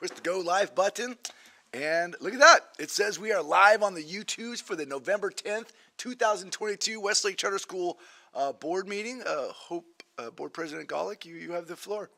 push the go live button. And look at that. It says we are live on the YouTubes for the November 10th, 2022 Westlake Charter School board meeting. Board President Golick, you have the floor.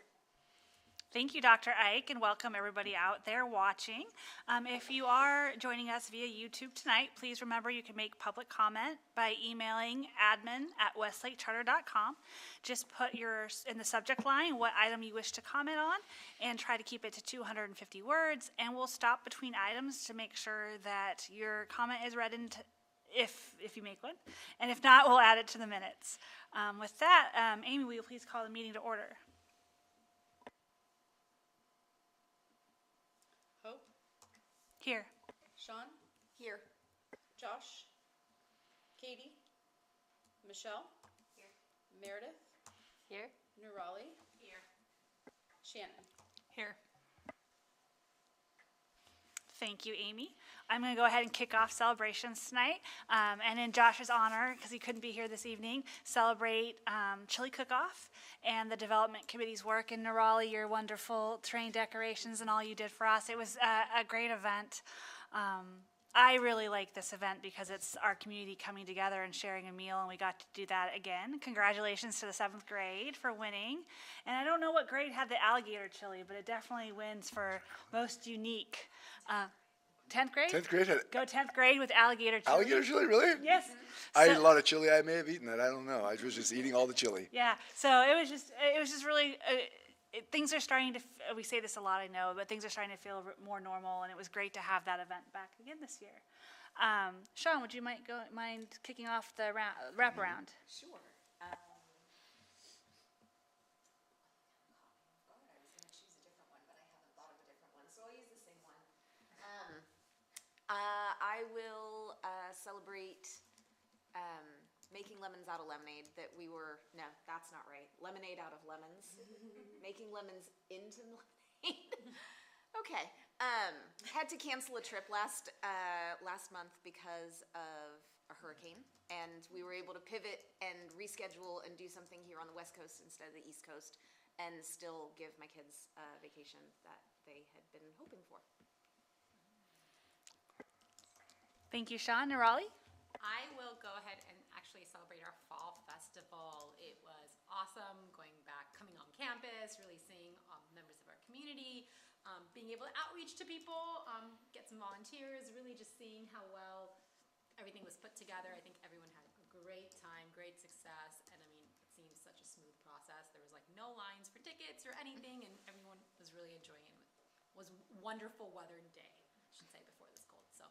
Thank you, Dr. Ike, and welcome everybody out there watching. If you are joining us via YouTube tonight, please remember you can make public comment by emailing admin@westlakecharter.com. Just put in the subject line what item you wish to comment on and try to keep it to 250 words, and we'll stop between items to make sure that your comment is read into if you make one, and if not, we'll add it to the minutes. With that, Amy, will you please call the meeting to order? Hope? Here. Sean? Here. Josh? Katie? Michelle? Here. Meredith? Here. Nurali? Here. Shannon? Here. Thank you, Amy. I'm going to go ahead and kick off celebrations tonight. And in Josh's honor, because he couldn't be here this evening, celebrate Chili Cook-Off and the Development Committee's work. And Nurali, your wonderful train decorations and all you did for us. It was a great event. I really like this event because it's our community coming together and sharing a meal, and we got to do that again. Congratulations to the 7th grade for winning. And I don't know what grade had the alligator chili, but it definitely wins for most unique. 10th grade? 10th grade had it. Go 10th grade with alligator chili. Alligator chili, really? Yes. I ate a lot of chili. I may have eaten that. I don't know. I was just eating all the chili. Yeah. So it was just really. Things are starting to. We say this a lot, I know, but things are starting to feel more normal, and it was great to have that event back again this year. Sean, would you mind kicking off the wraparound? Sure. I will celebrate making lemons out of lemonade no, that's not right. Lemonade out of lemons. Making lemons into lemonade. Okay. Had to cancel a trip last month because of a hurricane, and we were able to pivot and reschedule and do something here on the West Coast instead of the East Coast, and still give my kids a vacation that they had been hoping for. Thank you, Sean. Nurali? I will go ahead and actually celebrate our fall festival. It was awesome coming on campus, really seeing members of our community, being able to outreach to people, get some volunteers, really just seeing how well everything was put together. I think everyone had a great time, great success, and I mean, it seemed such a smooth process. There was like no lines for tickets or anything, and everyone was really enjoying it. It was wonderful weather day, I should say, before this cold, so.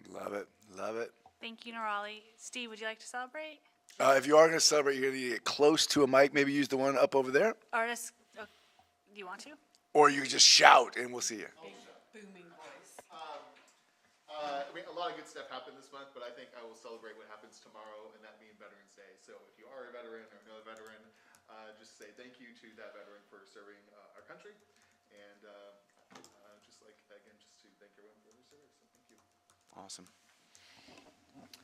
Love it. Love it. Thank you, Nurali. Steve, would you like to celebrate? If you are going to celebrate, you're going to get close to a mic. Maybe use the one up over there. Or just, do you want to? Or you can just shout and we'll see you. Booming voice. I mean, a lot of good stuff happened this month, but I think I will celebrate what happens tomorrow, and that being Veterans Day. So if you are a veteran or know a veteran, just say thank you to that veteran for serving our country. And just to thank everyone for their service. So thank you. Awesome.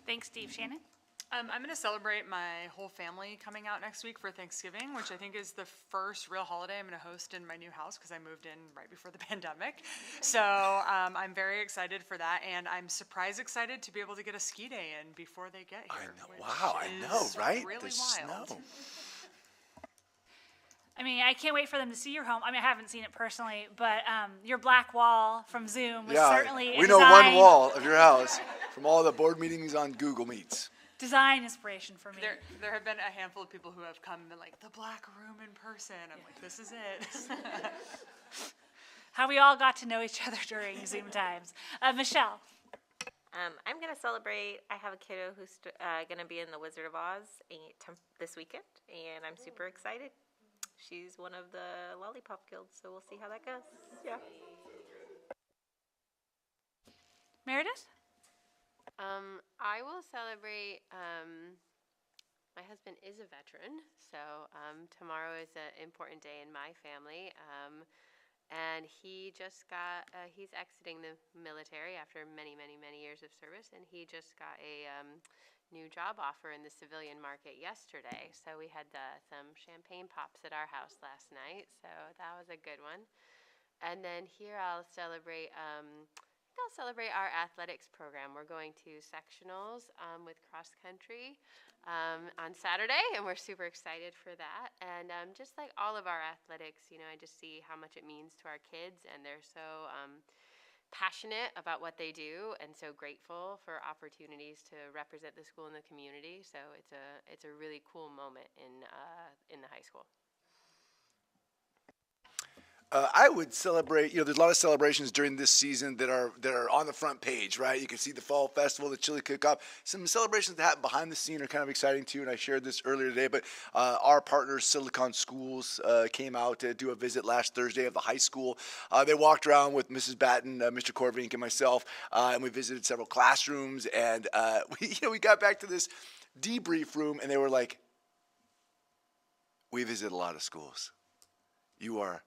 Thanks, Steve. Shannon? I'm going to celebrate my whole family coming out next week for Thanksgiving, which I think is the first real holiday I'm going to host in my new house because I moved in right before the pandemic. So I'm very excited for that, and I'm surprise excited to be able to get a ski day in before they get here. I know. Wow, I know, right? Really the wild. Snow. I mean, I can't wait for them to see your home. I mean, I haven't seen it personally, but your black wall from Zoom was certainly we know one wall of your house from all the board meetings on Google Meets. Design inspiration for me. There have been a handful of people who have come and been like, the black room in person. I'm like, this is it. How we all got to know each other during Zoom times. Michelle. I'm going to celebrate. I have a kiddo who's going to be in the Wizard of Oz this weekend, and I'm super excited. She's one of the Lollipop Guild, so we'll see how that goes. Yeah. Meredith? I will celebrate, my husband is a veteran, so tomorrow is an important day in my family, and he just got, he's exiting the military after many, many, many years of service, and he just got a new job offer in the civilian market yesterday, so we had some champagne pops at our house last night, so that was a good one. And then here I'll celebrate. I'll celebrate our athletics program. We're going to sectionals with cross country on Saturday, and we're super excited for that. And just like all of our athletics, I just see how much it means to our kids, and they're so passionate about what they do, and so grateful for opportunities to represent the school and the community. So it's a really cool moment in the high school. I would celebrate. There's a lot of celebrations during this season that are on the front page, right? You can see the fall festival, the chili cook-off. Some celebrations that happen behind the scene are kind of exciting too. And I shared this earlier today, but our partners, Silicon Schools, came out to do a visit last Thursday of the high school. They walked around with Mrs. Batten, Mr. Corvink, and myself, and we visited several classrooms. And we got back to this debrief room, and they were like, "We visited a lot of schools. You are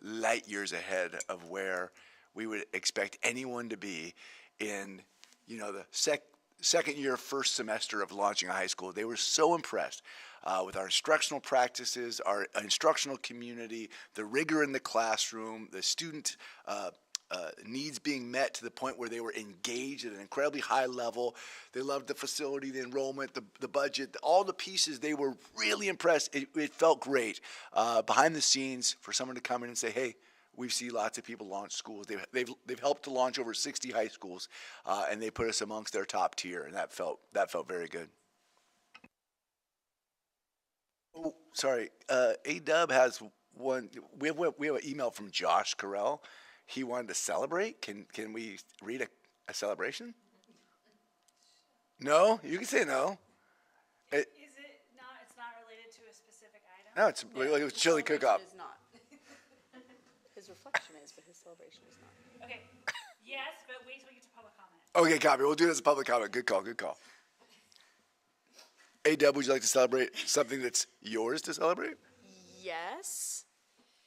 light years ahead of where we would expect anyone to be in, the second year, first semester of launching a high school." They were so impressed with our instructional practices, our instructional community, the rigor in the classroom, the student needs being met to the point where they were engaged at an incredibly high level. They loved the facility, the enrollment, the budget, all the pieces. They were really impressed. It felt great behind the scenes for someone to come in and say, "Hey, we see lots of people launch schools." They've helped to launch over 60 high schools, and they put us amongst their top tier, and that felt very good. Oh, sorry. A-Dub has one. We have an email from Josh Carell. He wanted to celebrate. Can we read a celebration? No? You can say no. Is it not? It's not related to a specific item? No, it's chili cook-off. Is not. His reflection is, but his celebration is not. Okay. Yes, but wait till we get to public comment. Okay, copy. We'll do it as a public comment. Good call. A-Dub, would you like to celebrate something that's yours to celebrate? Yes,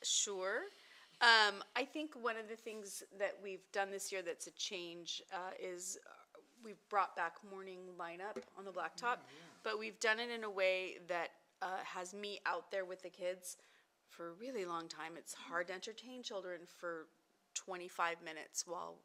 sure. I think one of the things that we've done this year that's a change is we've brought back morning lineup on the blacktop, but we've done it in a way that has me out there with the kids for a really long time. It's hard to entertain children for 25 minutes. Well,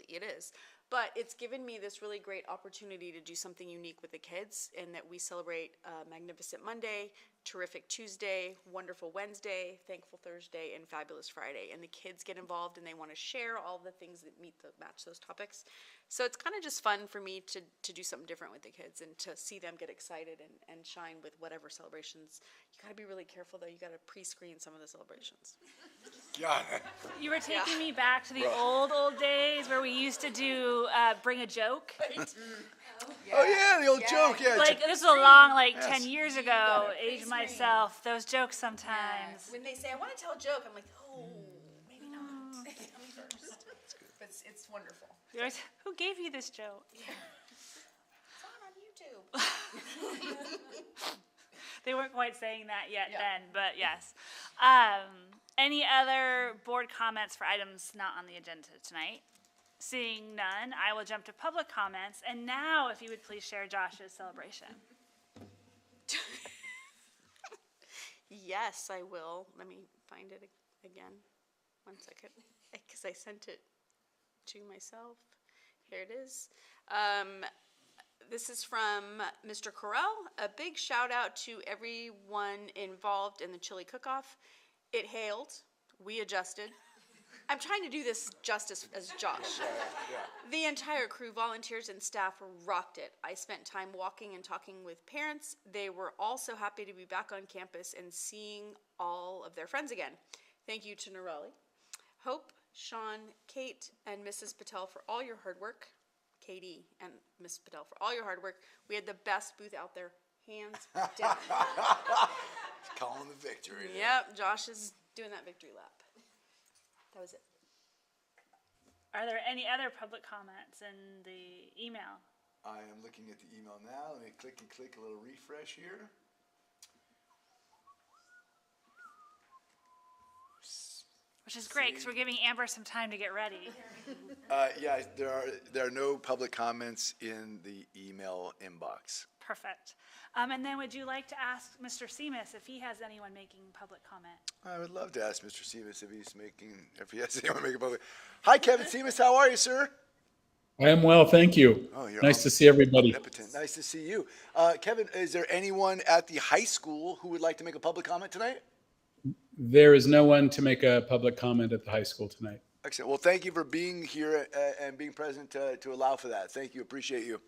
it is. But it's given me this really great opportunity to do something unique with the kids, in that we celebrate Magnificent Monday, Terrific Tuesday, Wonderful Wednesday, Thankful Thursday, and Fabulous Friday. And the kids get involved, and they want to share all the things that match those topics. So it's kind of just fun for me to do something different with the kids and to see them get excited and shine with whatever celebrations. You got to be really careful, though. You got to pre-screen some of the celebrations. Got it. You were taking me back to the old days where we used to do bring a joke. Oh yeah, the old joke. Yeah. Like this was a long, 10 years ago. Age myself. Those jokes sometimes. When they say, "I want to tell a joke," I'm like, "Oh, maybe not. Tell me first." But it's wonderful. You're always, who gave you this joke? It's on YouTube. They weren't quite saying that yet then, but yes. Any other board comments for items not on the agenda tonight? Seeing none, I will jump to public comments. And now, if you would please share Josh's celebration. Yes, I will. Let me find it again. 1 second. Because I sent it to myself. Here it is. This is from Mr. Correll. A big shout out to everyone involved in the chili cook-off. It hailed. We adjusted. I'm trying to do this justice as Josh. The entire crew, volunteers, and staff rocked it. I spent time walking and talking with parents. They were all so happy to be back on campus and seeing all of their friends again. Thank you to Norelli, Hope, Sean, Kate, and Mrs. Patel for all your hard work. Katie and Mrs. Patel for all your hard work. We had the best booth out there, hands down. Calling the victory. Yep, Josh is doing that victory lap. That was it. Are there any other public comments in the email? I am looking at the email now. Let me click a little refresh here. which is great because we're giving Amber some time to get ready. Yeah, there are no public comments in the email inbox. Perfect. And then would you like to ask Mr. Seamus if he has anyone making public comment? I would love to ask Mr. Seamus if he has anyone making public. Hi, Kevin Seamus. How are you, sir? I am well, thank you. Oh, you're nice to see everybody. Omnipotent. Nice to see you. Kevin, is there anyone at the high school who would like to make a public comment tonight? There is no one to make a public comment at the high school tonight. Excellent. Well, thank you for being here and being present to allow for that. Thank you. Appreciate you.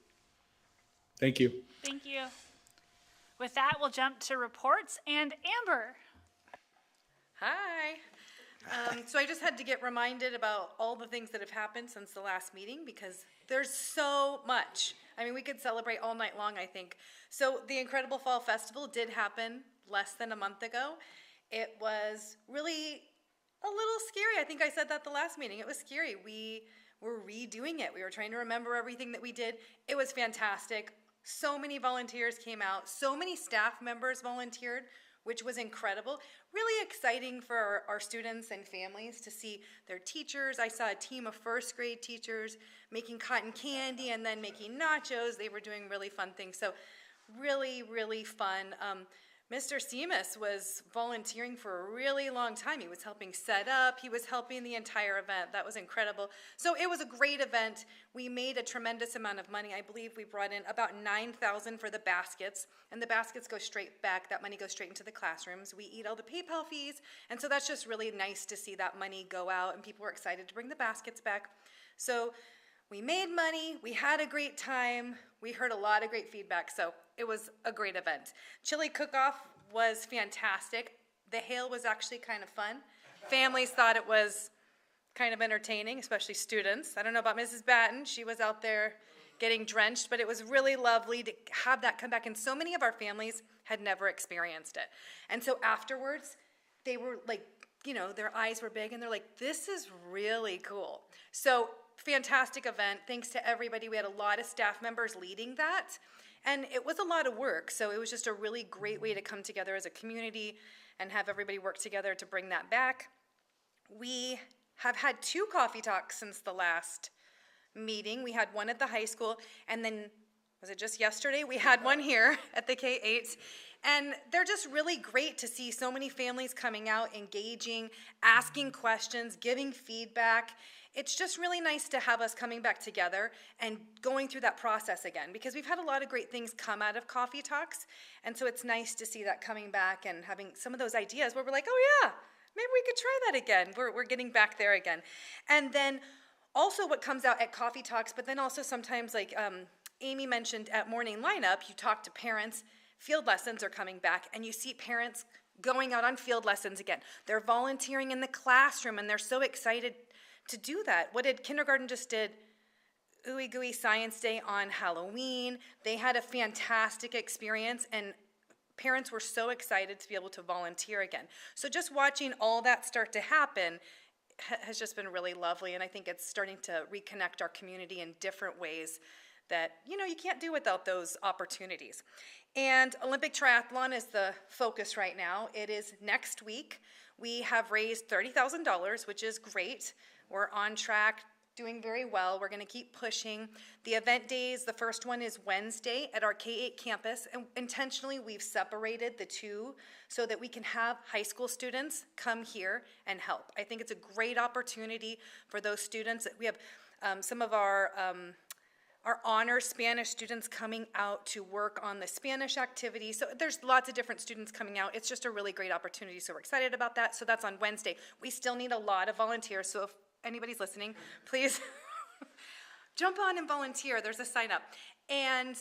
Thank you. Thank you. With that, we'll jump to reports. And Amber. Hi. So I just had to get reminded about all the things that have happened since the last meeting because there's so much. I mean, we could celebrate all night long, I think. So the Incredible Fall Festival did happen less than a month ago. It was really a little scary. I think I said that the last meeting. It was scary. We were redoing it. We were trying to remember everything that we did. It was fantastic. So many volunteers came out. So many staff members volunteered, which was incredible. Really exciting for our students and families to see their teachers. I saw a team of first grade teachers making cotton candy and then making nachos. They were doing really fun things. So really, really fun. Mr. Seamus was volunteering for a really long time. He was helping set up. He was helping the entire event. That was incredible. So it was a great event. We made a tremendous amount of money. I believe we brought in about $9,000 for the baskets, and the baskets go straight back. That money goes straight into the classrooms. We eat all the PayPal fees, and so that's just really nice to see that money go out, and people were excited to bring the baskets back. So we made money. We had a great time. We heard a lot of great feedback, so it was a great event. Chili cook-off was fantastic. The hail was actually kind of fun. Families thought it was kind of entertaining, especially students. I don't know about Mrs. Batten. She was out there getting drenched, but it was really lovely to have that come back, and so many of our families had never experienced it. And so afterwards, they were like, you know, their eyes were big, and they're like, this is really cool. So fantastic event. Thanks to everybody. We had a lot of staff members leading that. And it was a lot of work, so it was just a really great way to come together as a community and have everybody work together to bring that back. We have had 2 coffee talks since the last meeting. We had one at the high school, and then, was it just yesterday? We had one here at the K-8. And they're just really great to see so many families coming out, engaging, asking questions, giving feedback. It's just really nice to have us coming back together and going through that process again, because we've had a lot of great things come out of coffee talks, and so it's nice to see that coming back and having some of those ideas where we're like, oh yeah, maybe we could try that again. We're getting back there again. And then also what comes out at coffee talks, but then also sometimes like Amy mentioned at morning lineup, you talk to parents, field lessons are coming back, and you see parents going out on field lessons again. They're volunteering in the classroom, and they're so excited to do that. What did kindergarten just did? Ooey Gooey Science Day on Halloween. They had a fantastic experience, and parents were so excited to be able to volunteer again. So just watching all that start to happen has just been really lovely, and I think it's starting to reconnect our community in different ways that, you know, you can't do without those opportunities. And Olympic Triathlon is the focus right now. It is next week. We have raised $30,000, which is great. We're on track, doing very well. We're going to keep pushing. The event days, the first one is Wednesday at our K-8 campus, and intentionally we've separated the two so that we can have high school students come here and help. I think it's a great opportunity for those students. We have some of our honor Spanish students coming out to work on the Spanish activity. So there's lots of different students coming out. It's just a really great opportunity, so we're excited about that. So that's on Wednesday. We still need a lot of volunteers, so if anybody's listening, please jump on and volunteer. There's a sign up. And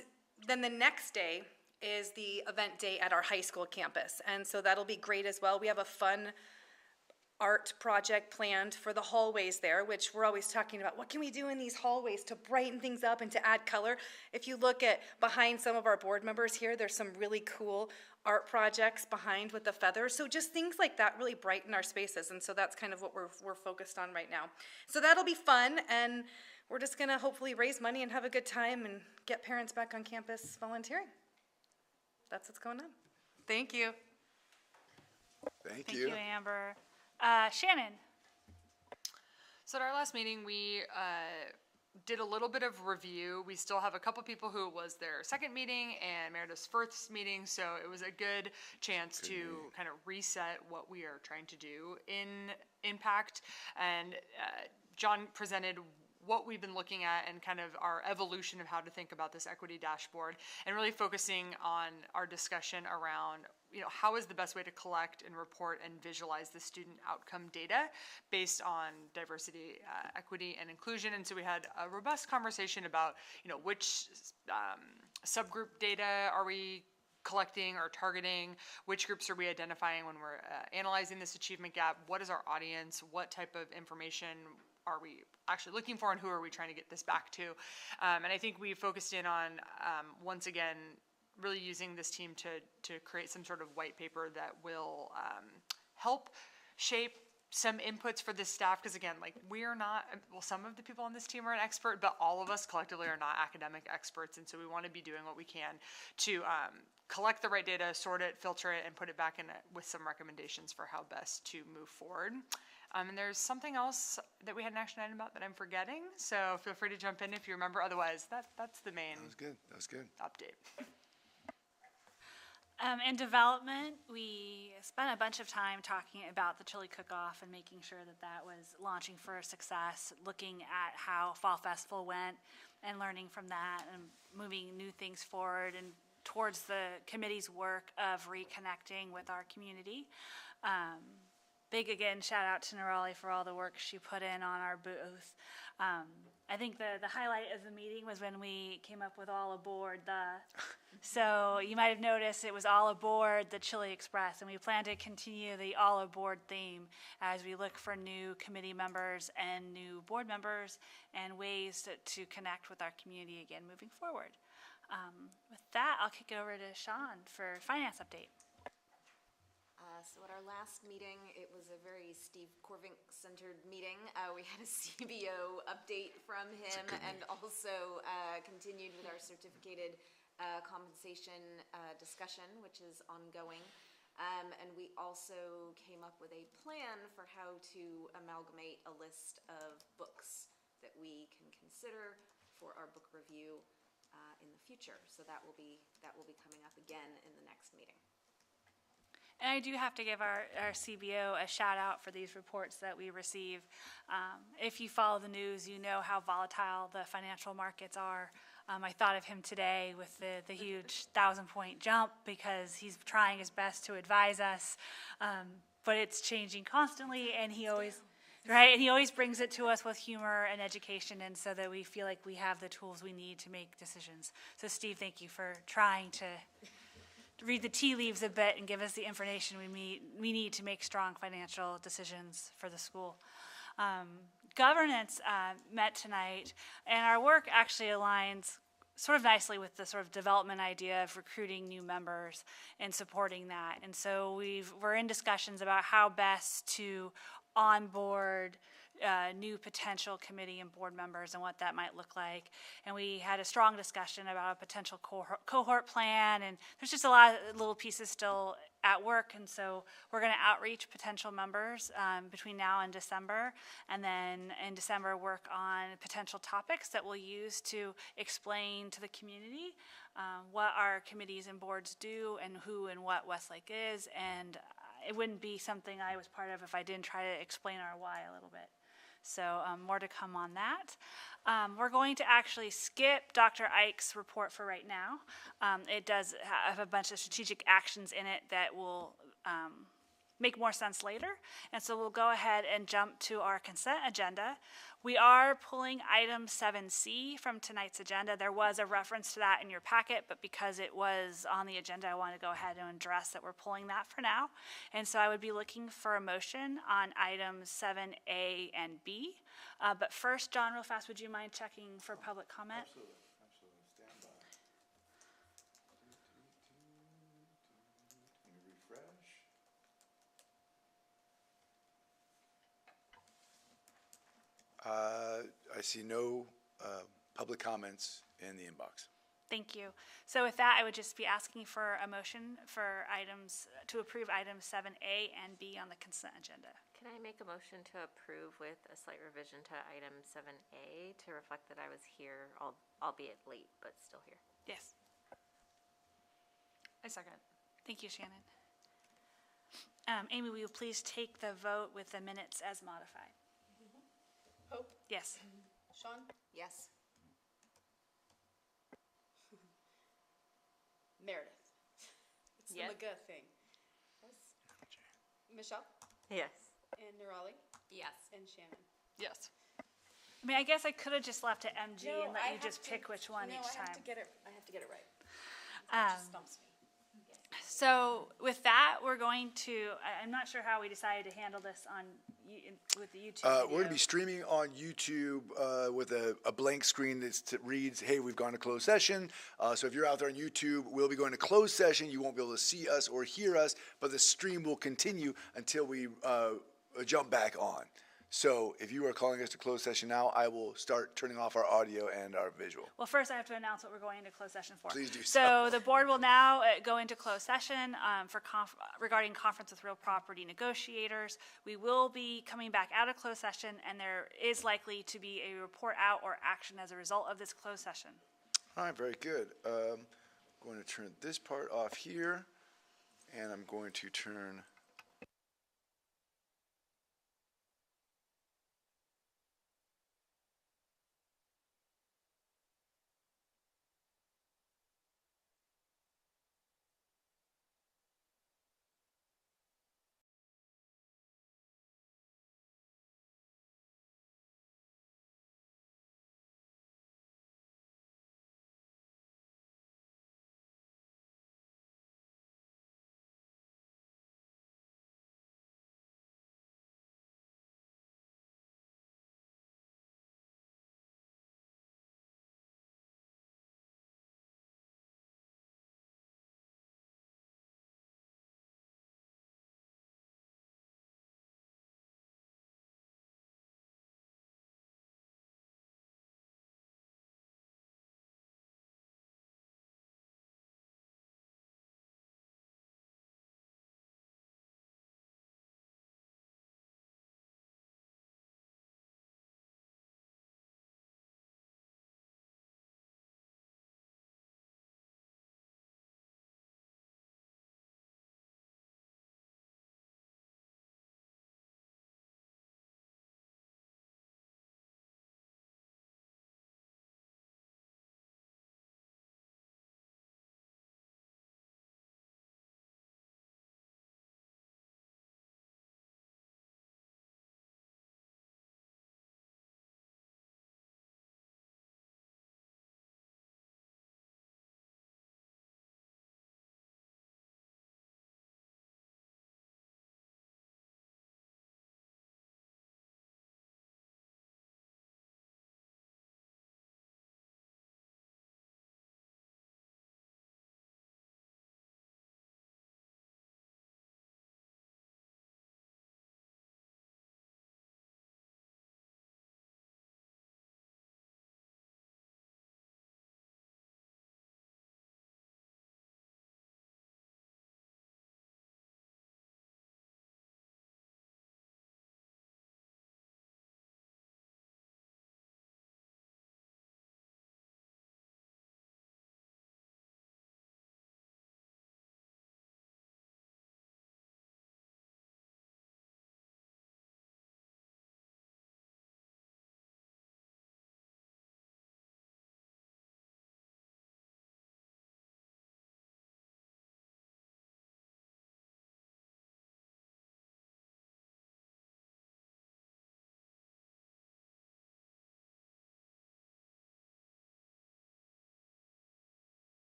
then the next day is the event day at our high school campus. And so that'll be great as well. We have a fun art project planned for the hallways there, which we're always talking about. What can we do in these hallways to brighten things up and to add color? If you look at behind some of our board members here, there's some really cool art projects behind with the feathers. So just things like that really brighten our spaces. And so that's kind of what we're focused on right now. So that'll be fun. And we're just going to hopefully raise money and have a good time and get parents back on campus volunteering. That's what's going on. Thank you. Thank Thank you. you, Amber. Shannon. So at our last meeting, we did a little bit of review. We still have a couple people who it was their second meeting and Meredith's first meeting, so it was a good chance to kind of reset what we are trying to do in Impact. And John presented what we've been looking at and kind of our evolution of how to think about this equity dashboard, and really focusing on our discussion around, how is the best way to collect and report and visualize the student outcome data based on diversity, equity, and inclusion. And so we had a robust conversation about, which subgroup data are we collecting or targeting, which groups are we identifying when we're analyzing this achievement gap, what is our audience, what type of information are we actually looking for, and who are we trying to get this back to. And I think we focused in on, once again, really using this team to create some sort of white paper that will help shape some inputs for this staff, because again, we are not, well, some of the people on this team are an expert, but all of us collectively are not academic experts, and so we want to be doing what we can to collect the right data, sort it, filter it, and put it back in with some recommendations for how best to move forward. And there's something else that we had an action item about that I'm forgetting, so feel free to jump in if you remember. Otherwise, that's the main That was good. update. In development, we spent a bunch of time talking about the chili cook-off and making sure that was launching for success, looking at how Fall Festival went and learning from that and moving new things forward and towards the committee's work of reconnecting with our community. Big, again, shout out to Nerali for all the work she put in on our booth. I think the highlight of the meeting was when we came up with all aboard so you might have noticed it was all aboard the Chili Express, and we plan to continue the all aboard theme as we look for new committee members and new board members and ways to connect with our community again moving forward. With that, I'll kick it over to Sean for finance update. So at our last meeting, it was a very Steve Corvink-centered meeting. We had a CBO update from him and also continued with our certificated compensation discussion, which is ongoing. And we also came up with a plan for how to amalgamate a list of books that we can consider for our book review in the future. So that will be coming up again in the next meeting. And I do have to give our CBO a shout out for these reports that we receive. If you follow the news, you know how volatile the financial markets are. I thought of him today with the huge 1,000-point jump because he's trying his best to advise us, but it's changing constantly, and he always brings it to us with humor and education, and so that we feel like we have the tools we need to make decisions. So Steve, thank you for trying to read the tea leaves a bit and give us the information we need to make strong financial decisions for the school. Governance met tonight, and our work actually aligns sort of nicely with the sort of development idea of recruiting new members and supporting that. And so we're in discussions about how best to onboard new potential committee and board members and what that might look like. And we had a strong discussion about a potential cohort plan, and there's just a lot of little pieces still at work, and so we're going to outreach potential members between now and December, and then in December work on potential topics that we'll use to explain to the community what our committees and boards do and who and what Westlake is, and it wouldn't be something I was part of if I didn't try to explain our why a little bit. So more to come on that. We're going to actually skip Dr. Ike's report for right now. It does have a bunch of strategic actions in it that will make more sense later. And so we'll go ahead and jump to our consent agenda. We are pulling item 7C from tonight's agenda. There was a reference to that in your packet, but because it was on the agenda, I want to go ahead and address that we're pulling that for now. And so I would be looking for a motion on items 7A and B. But first, John, real fast, would you mind checking for public comment? Absolutely. Stand by. Let me refresh. I see no public comments in the inbox. Thank you. So with that, I would just be asking for a motion for items, to approve items 7A and B on the consent agenda. Can I make a motion to approve with a slight revision to item 7A to reflect that I was here, albeit late, but still here? Yes. I second. Thank you, Shannon. Amy, will you please take the vote with the minutes as modified? Hope, Yes. Sean, Yes. Meredith. It's the Yes. McGuh thing. Yes. Michelle Yes. and Nurali Yes. and Shannon. Yes. I mean, I guess I could have just left it MG No, and let I you have just to- pick which one no, each I have time. to get it. I have to get it right. Um, It just stumps me. So with that, we're going to, I'm not sure how we decided to handle this on, with the YouTube We're video. going to be streaming on YouTube with a blank screen that reads, hey, we've gone to closed session. So if you're out there on YouTube, we'll be going to closed session. You won't be able to see us or hear us, but the stream will continue until we jump back on. So if you are calling us to closed session now, I will start turning off our audio and our visual. Well, first I have to announce what we're going into closed session for. Please do So the board will now go into closed session regarding conference with real property negotiators. We will be coming back out of closed session, and there is likely to be a report out or action as a result of this closed session. All right, very good. I'm going to turn this part off here, and I'm going to turn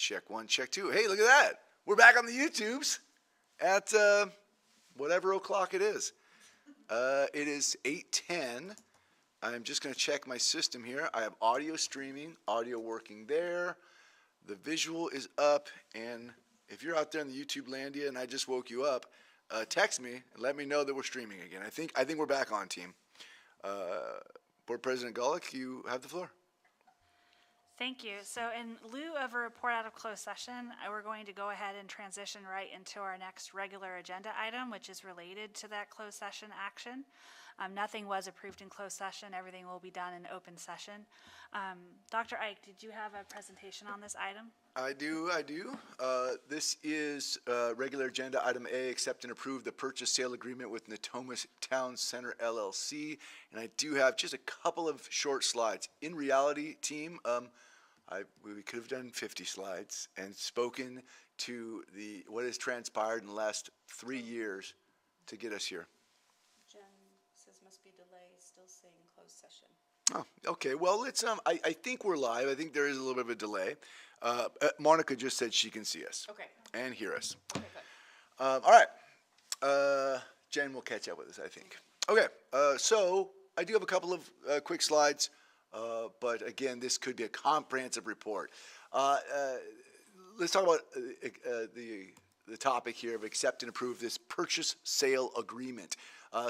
Check 1, check 2. Hey, look at that. We're back on the YouTubes at whatever o'clock it is. It is 8:10. I'm just going to check my system here. I have audio streaming, audio working there. The visual is up, and if you're out there in the YouTube landia and I just woke you up, text me and let me know that we're streaming again. I think we're back on, team. Board President Golick, you have the floor. Thank you. So in lieu of a report out of closed session, we're going to go ahead and transition right into our next regular agenda item, which is related to that closed session action. Nothing was approved in closed session. Everything will be done in open session. Dr. Ike, did you have a presentation on this item? I do. This is regular agenda item A, accept and approve the purchase sale agreement with Natomas Town Center LLC. And I do have just a couple of short slides. In reality, team, we could have done 50 slides and spoken to what has transpired in the last 3 years to get us here. Jen says must be delay, still saying closed session. Oh, okay. Well, let's. I think we're live. I think there is a little bit of a delay. Monica just said she can see us. Okay. And hear us. Okay, good. All right. Jen will catch up with us, I think. Okay. So I do have a couple of quick slides, but again, this could be a comprehensive report. Let's talk about the topic here of accept and approve this purchase sale agreement.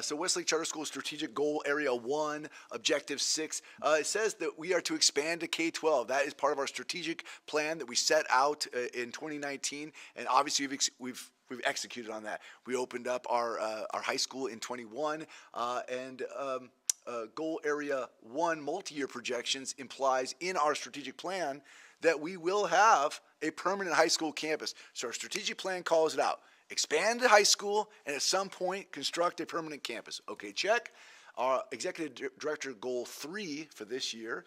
So Westlake Charter School Strategic Goal Area 1, Objective 6, it says that we are to expand to K-12. That is part of our strategic plan that we set out in 2019, and obviously we've executed on that. We opened up our high school in 21, and Goal Area 1 multi-year projections implies in our strategic plan that we will have a permanent high school campus. So our strategic plan calls it out. Expand the high school, and at some point, construct a permanent campus. Okay, check. Our Executive Director Goal 3 for this year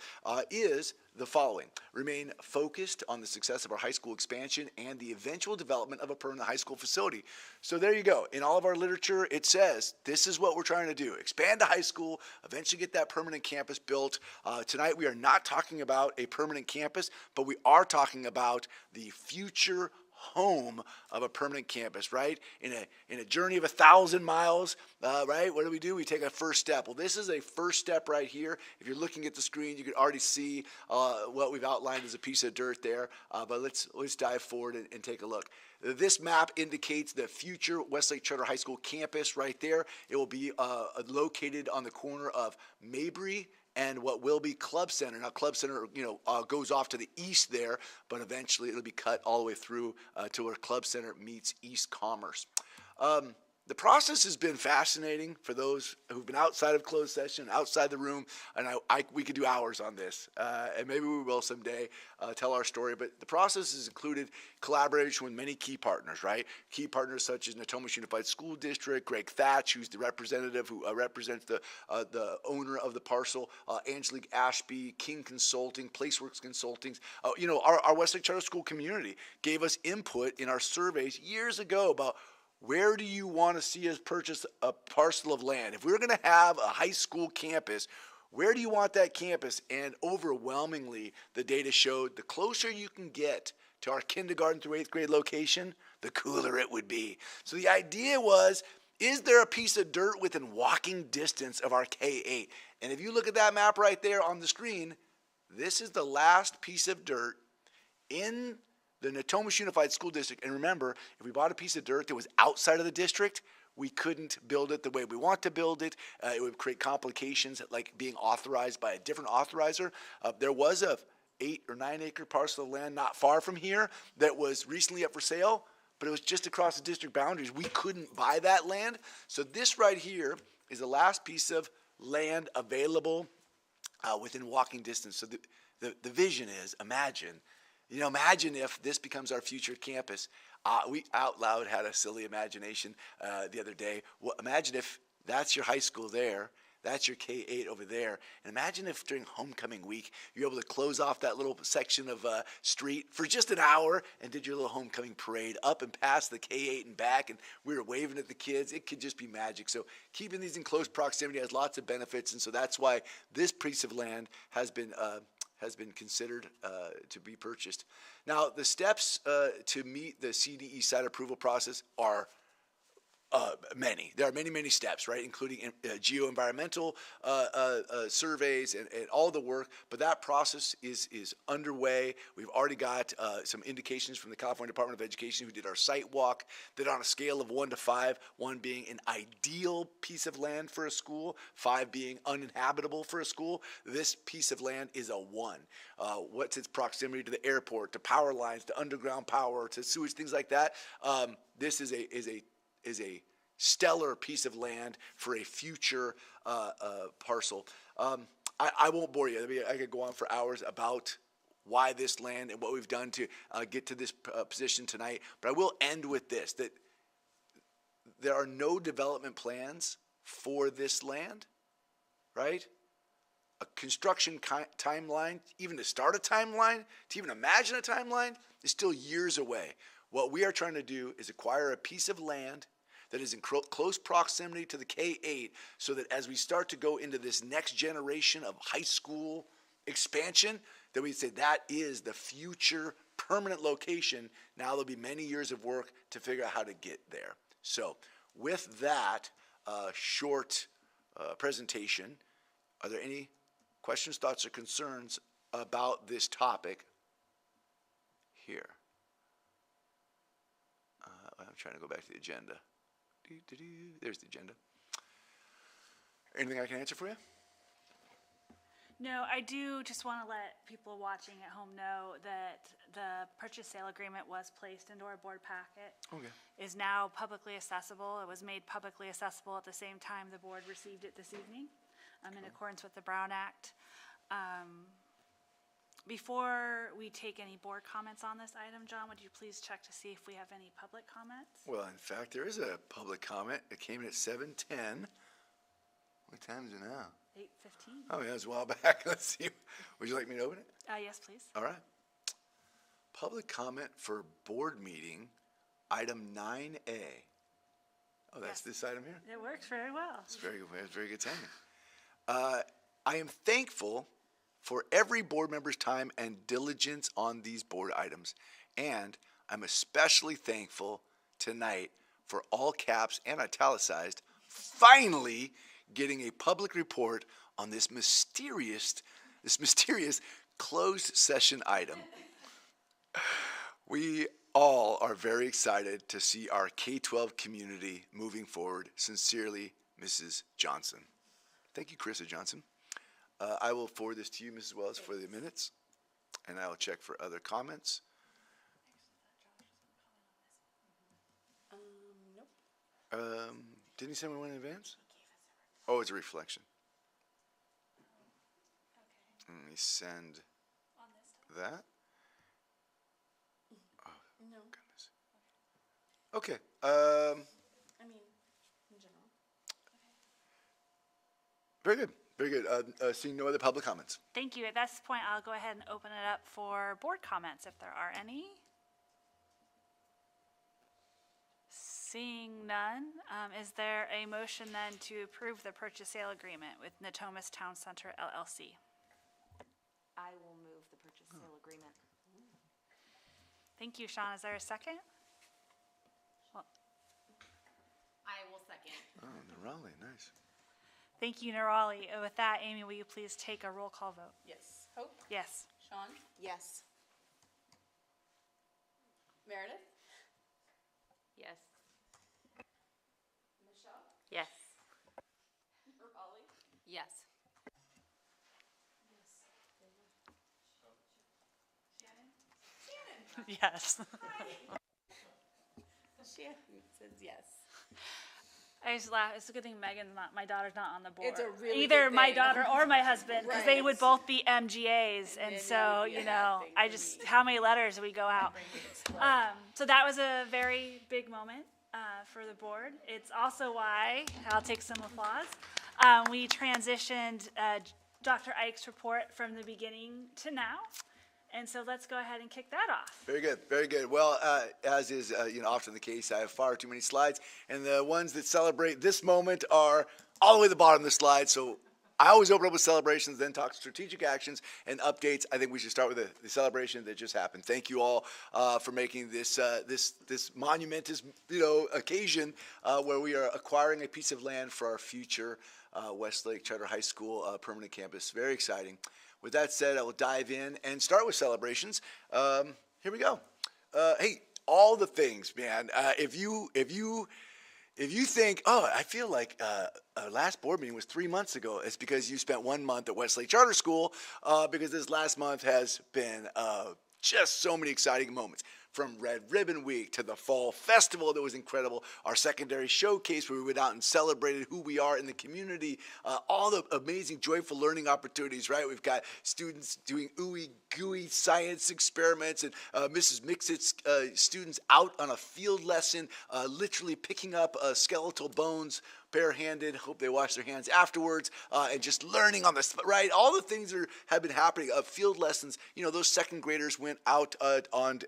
is the following. Remain focused on the success of our high school expansion and the eventual development of a permanent high school facility. So there you go. In all of our literature, it says this is what we're trying to do. Expand the high school, eventually get that permanent campus built. Tonight, we are not talking about a permanent campus, but we are talking about the future home of a permanent campus, right? In a journey of 1,000 miles, right? What do? We take a first step. Well, this is a first step right here. If you're looking at the screen, you can already see what we've outlined as a piece of dirt there. But let's dive forward and take a look. This map indicates the future Westlake Charter High School campus right there. It will be located on the corner of Mabry and what will be Club Center. Now, Club Center, goes off to the east there, but eventually it'll be cut all the way through to where Club Center meets East Commerce. The process has been fascinating for those who've been outside of closed session, outside the room, and we could do hours on this, and maybe we will someday tell our story, but the process has included collaboration with many key partners, right? Key partners such as Natomas Unified School District, Greg Thatch, who's the representative who represents the owner of the parcel, Angelique Ashby, King Consulting, Placeworks Consulting. Our Westlake Charter School community gave us input in our surveys years ago about where do you want to see us purchase a parcel of land? If we're going to have a high school campus, where do you want that campus? And overwhelmingly, the data showed the closer you can get to our kindergarten through 8th grade location, the cooler it would be. So the idea was, is there a piece of dirt within walking distance of our K-8? And if you look at that map right there on the screen, this is the last piece of dirt in the Natomas Unified School District. And remember, if we bought a piece of dirt that was outside of the district, we couldn't build it the way we want to build it. It would create complications like being authorized by a different authorizer. There was a 8 or 9 acre parcel of land not far from here that was recently up for sale, but it was just across the district boundaries. We couldn't buy that land. So this right here is the last piece of land available within walking distance. So the vision is, imagine if this becomes our future campus. We out loud had a silly imagination the other day. Well, imagine if that's your high school there, that's your K-8 over there, and imagine if during homecoming week you're able to close off that little section of street for just an hour and did your little homecoming parade up and past the K-8 and back, and we were waving at the kids. It could just be magic. So keeping these in close proximity has lots of benefits, and so that's why this piece of land has been has been considered to be purchased. Now, the steps to meet the CDE site approval process are many. There are many, many steps, right, including geo-environmental surveys and all the work. But that process is underway. We've already got some indications from the California Department of Education, who did our site walk, that on a scale of 1 to 5, 1 being an ideal piece of land for a school, 5 being uninhabitable for a school, this piece of land is a 1. What's its proximity to the airport, to power lines, to underground power, to sewage, things like that? This is a stellar piece of land for a future parcel. I won't bore you. I mean, I could go on for hours about why this land and what we've done to get to this position tonight, but I will end with this, that there are no development plans for this land, right? A construction timeline, even to start a timeline, to even imagine a timeline, is still years away. What we are trying to do is acquire a piece of land that is in close proximity to the K-8, so that as we start to go into this next generation of high school expansion, that we say that is the future permanent location. Now there'll be many years of work to figure out how to get there. So with that short presentation, are there any questions, thoughts, or concerns about this topic here? I'm trying to go back to the agenda. There's the agenda. Anything I can answer for you? No, I do just want to let people watching at home know that the purchase sale agreement was placed into our board packet. Okay. Is now publicly accessible. It was made publicly accessible at the same time the board received it this evening, in accordance with the Brown Act. Before we take any board comments on this item, John, would you please check to see if we have any public comments? Well, in fact, there is a public comment. It came in at 7:10. What time is it now? 8:15. Oh, yeah, it was a while back. Let's see. Would you like me to open it? Yes, please. All right. Public comment for board meeting, item 9A. Oh, that's this item here? It works very well. It's very good timing. I am thankful for every board member's time and diligence on these board items, and I'm especially thankful tonight for all caps and italicized finally getting a public report on this mysterious closed session item. We all are very excited to see our K-12 community moving forward. Sincerely, Mrs. Johnson. Thank you, Carissa Johnson. I will forward this to you, Mrs. Wells, for the minutes, and I will check for other comments. Nope. Didn't he send me one in advance? Oh, it's a reflection. Let me send that. Oh, No. goodness. Okay. I mean, in general. Very good. Very good. Seeing no other public comments. Thank you. At this point, I'll go ahead and open it up for board comments if there are any. Seeing none, is there a motion then to approve the purchase sale agreement with Natomas Town Center LLC? I will move the purchase sale agreement. Thank you, Sean. Is there a second? I will second. Oh, Raleigh, nice. Thank you, Nerali. With that, Amy, will you please take a roll call vote? Yes. Hope? Yes. Sean? Yes. Meredith? Yes. Michelle? Yes. Raleigh? Yes. Yes. Shannon says yes. I just laugh. It's a good thing Megan's not, my daughter's not on the board. It's a really either good my thing. daughter or my husband, because they would Right. both be MGAs, and then so that would be a you bad know, thing I for just me. how many letters do we go out? So that was a very big moment for the board. It's also why I'll take some applause. We transitioned Dr. Ike's report from the beginning to now. And so let's go ahead and kick that off. Very good, very good. Well, as is often the case, I have far too many slides, and the ones that celebrate this moment are all the way at the bottom of the slide. So I always open up with celebrations, then talk strategic actions and updates. I think we should start with the celebration that just happened. Thank you all for making this this monumentous occasion where we are acquiring a piece of land for our future Westlake Charter High School permanent campus. Very exciting. With that said, I will dive in and start with celebrations. Here we go. Hey, all the things, man. If you think, oh, I feel like our last board meeting was 3 months ago, it's because you spent 1 month at Westlake Charter School, because this last month has been just so many exciting moments. From Red Ribbon Week to the Fall Festival that was incredible, our secondary showcase where we went out and celebrated who we are in the community, all the amazing, joyful learning opportunities, right? We've got students doing ooey gooey science experiments, and Mrs. Mixit's students out on a field lesson, literally picking up skeletal bones barehanded. Hope they wash their hands afterwards, and just learning on the right. All the things that have been happening. Field lessons. Those second graders went out on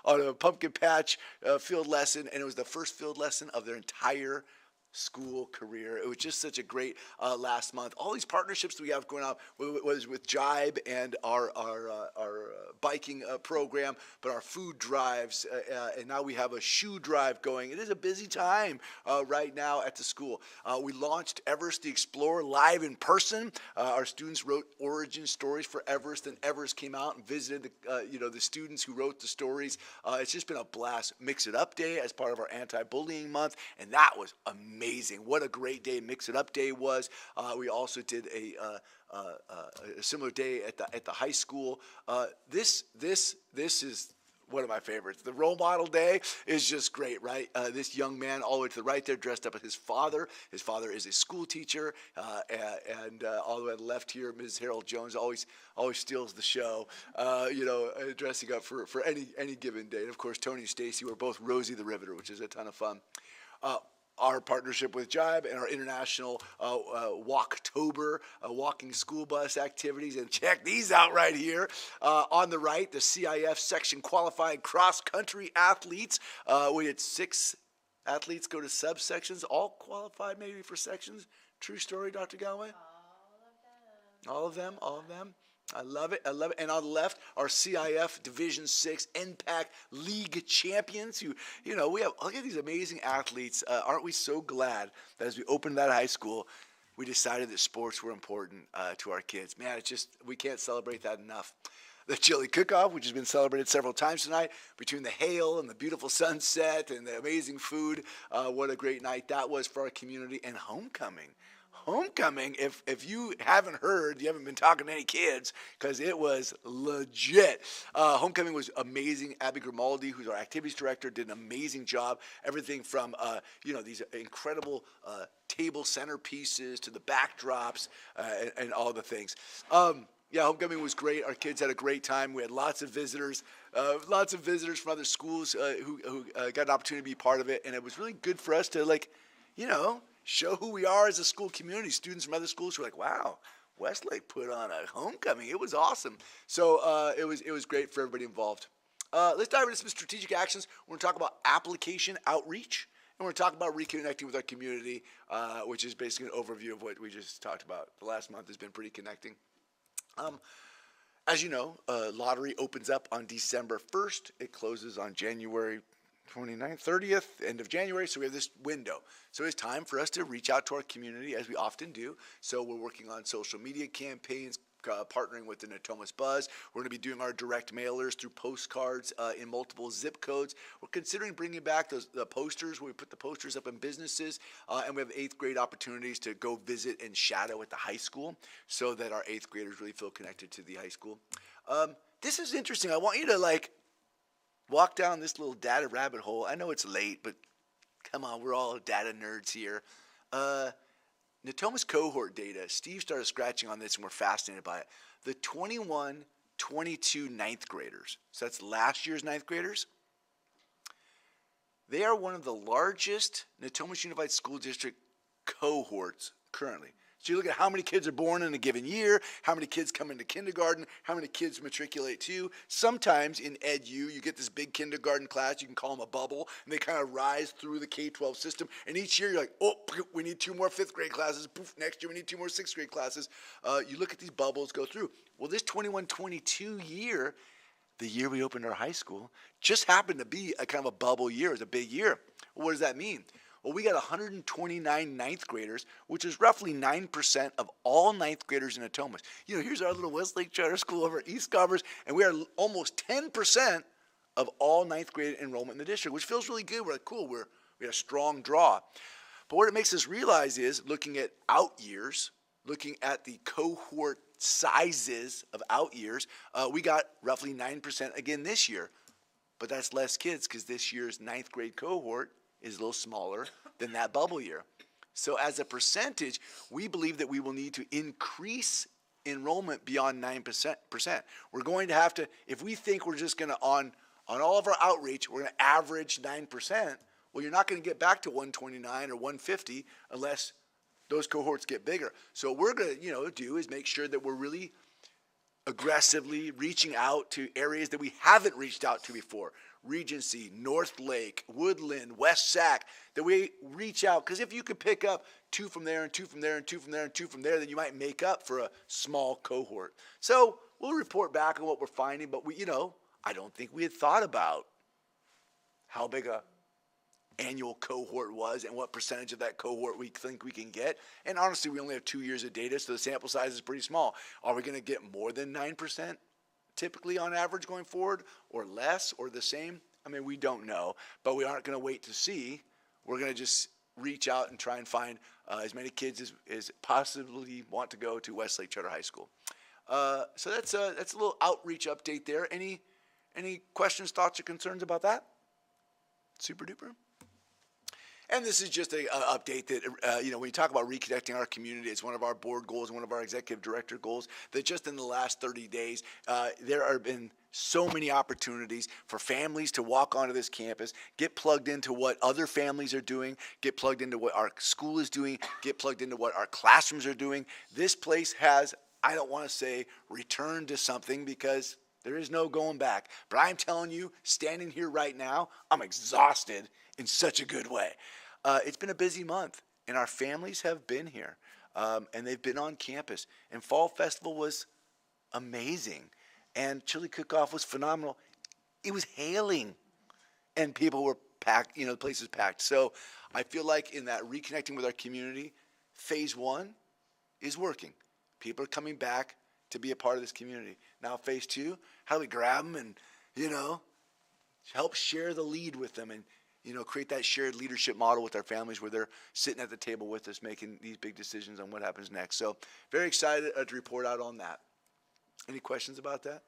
a pumpkin patch field lesson, and it was the first field lesson of their entire school career. It was just such a great last month. All these partnerships that we have going on, was with Jibe and our biking program, but our food drives, and now we have a shoe drive going. It is a busy time right now at the school. We launched Everest the Explorer live in person. Our students wrote origin stories for Everest, and Everest came out and visited the students who wrote the stories. It's just been a blast. Mix It Up Day as part of our anti-bullying month, and that was amazing. What a great day Mix It Up Day was. We also did a similar day at the high school. This is one of my favorites. The role model day is just great, right? This young man all the way to the right there, dressed up as his father. His father is a school teacher, and all the way to the left here, Ms. Harold Jones always steals the show, dressing up for any given day. And of course, Tony and Stacy were both Rosie the Riveter, which is a ton of fun. Our partnership with Jibe and our international Walktober, walking school bus activities. And check these out right here. On the right, the CIF section qualified cross-country athletes. We had 6 athletes go to subsections, all qualified maybe for sections. True story, Dr. Galway? All of them. I love it. And on the left, our CIF Division 6 NPAC League champions who, we have, look at these amazing athletes. Aren't we so glad that as we opened that high school, we decided that sports were important to our kids. Man, it's just, we can't celebrate that enough. The chili cook-off, which has been celebrated several times tonight, between the hail and the beautiful sunset and the amazing food. What a great night that was for our community. And homecoming. Homecoming, if you haven't heard, you haven't been talking to any kids, because it was legit. Homecoming was amazing. Abby Grimaldi, who's our activities director, did an amazing job. Everything from these incredible table centerpieces to the backdrops and all the things. Homecoming was great. Our kids had a great time. We had lots of visitors from other schools who got an opportunity to be part of it, and it was really good for us to show who we are as a school community. Students from other schools were like, wow, Westlake put on a homecoming. It was awesome. So it was great for everybody involved. Let's dive into some strategic actions. We're going to talk about application outreach, and we're going to talk about reconnecting with our community, which is basically an overview of what we just talked about. The last month has been pretty connecting. As you know, lottery opens up on December 1st. It closes on January 29th, 30th, end of January, so we have this window. So it's time for us to reach out to our community, as we often do. So we're working on social media campaigns, partnering with the Natomas Buzz. We're going to be doing our direct mailers through postcards in multiple zip codes. We're considering bringing back the posters, where we put the posters up in businesses, and we have 8th grade opportunities to go visit and shadow at the high school, so that our 8th graders really feel connected to the high school. This is interesting. I want you to walk down this little data rabbit hole. I know it's late, but come on, we're all data nerds here. Natomas cohort data. Steve started scratching on this, and we're fascinated by it. The 21-22 ninth graders, so that's last year's ninth graders, they are one of the largest Natomas Unified School District cohorts currently. So you look at how many kids are born in a given year, how many kids come into kindergarten, how many kids matriculate to. Sometimes in EdU, you get this big kindergarten class, you can call them a bubble, and they kind of rise through the K-12 system. And each year you're like, oh, we need 2 more 5th grade classes. Poof, next year we need 2 more 6th grade classes. You look at these bubbles go through. Well, this 21-22 year, the year we opened our high school, just happened to be a kind of a bubble year. It was a big year. Well, what does that mean? Well, we got 129 ninth graders, which is roughly 9% of all ninth graders in Atomas. You know, here's our little Westlake Charter School over at East Commerce, and we are almost 10% of all ninth grade enrollment in the district, which feels really good. We're like, cool, we had a strong draw. But what it makes us realize is, looking at out years, looking at the cohort sizes of out years, we got roughly 9% again this year. But that's less kids because this year's ninth grade cohort is a little smaller than that bubble year. So as a percentage, we believe that we will need to increase enrollment beyond 9%. We're going to have to, if we think we're just going to, on all of our outreach, we're going to average 9%, well, you're not going to get back to 129 or 150 unless those cohorts get bigger. So what we're going to do is make sure that we're really aggressively reaching out to areas that we haven't reached out to before. Regency, North Lake, Woodland, West Sac, that we reach out. Because if you could pick up 2 from there and 2 from there and 2 from there and 2 from there, then you might make up for a small cohort. So we'll report back on what we're finding, but I don't think we had thought about how big a annual cohort was and what percentage of that cohort we think we can get. And honestly, we only have 2 years of data, so the sample size is pretty small. Are we going to get more than 9% typically on average going forward, or less, or the same? I mean, we don't know, but we aren't going to wait to see. We're going to just reach out and try and find as many kids as possibly want to go to Westlake Charter High School. So that's a little outreach update there. Any questions, thoughts, or concerns about that? Super duper. And this is just an update that, when you talk about reconnecting our community, it's one of our board goals, one of our executive director goals, that just in the last 30 days, there have been so many opportunities for families to walk onto this campus, get plugged into what other families are doing, get plugged into what our school is doing, get plugged into what our classrooms are doing. This place has, I don't want to say returned to something because there is no going back. But I'm telling you, standing here right now, I'm exhausted in such a good way. It's been a busy month, and our families have been here, and they've been on campus. And Fall Festival was amazing, and Chili Cook-Off was phenomenal. It was hailing, and people were packed, the place was packed. So I feel like in that reconnecting with our community, phase 1 is working. People are coming back to be a part of this community. Now phase 2, how do we grab them and, help share the lead with them and, create that shared leadership model with our families where they're sitting at the table with us making these big decisions on what happens next. So very excited to report out on that. Any questions about that?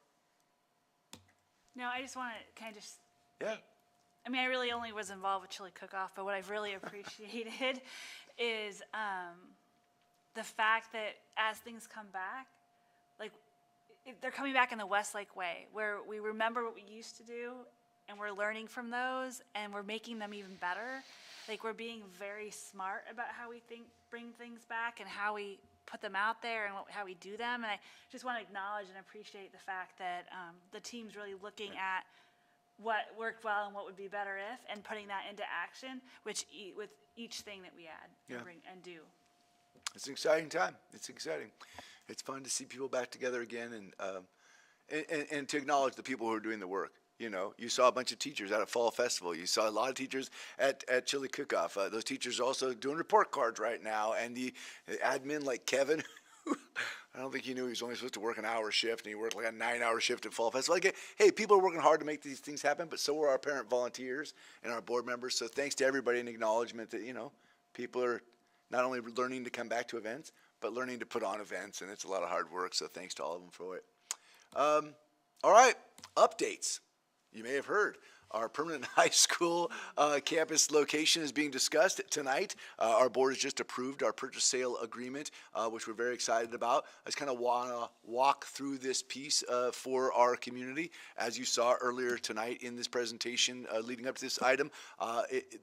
No, I just want to kind of just. Yeah. I mean, I really only was involved with Chili Cook-Off, but what I've really appreciated is the fact that as things come back, like they're coming back in the Westlake way, where we remember what we used to do, and we're learning from those, and we're making them even better. Like we're being very smart about how we bring things back, and how we put them out there, and how we do them. And I just want to acknowledge and appreciate the fact that the team's really looking at what worked well and what would be better if, and putting that into action, with each thing that we add and bring and do. It's an exciting time. It's exciting. It's fun to see people back together again, and to acknowledge the people who are doing the work. You saw a bunch of teachers at a Fall Festival. You saw a lot of teachers at Chili Cook-Off. Those teachers are also doing report cards right now. And the admin like Kevin, I don't think he knew he was only supposed to work an hour shift, and he worked like a 9-hour shift at Fall Festival. Hey, people are working hard to make these things happen, but so are our parent volunteers and our board members. So thanks to everybody in acknowledgement that, people are not only learning to come back to events, but learning to put on events, and it's a lot of hard work. So thanks to all of them for it. All right, updates. You may have heard our permanent high school campus location is being discussed tonight. Our board has just approved our purchase sale agreement, which we're very excited about. I just kind of want to walk through this piece for our community. As you saw earlier tonight in this presentation leading up to this item,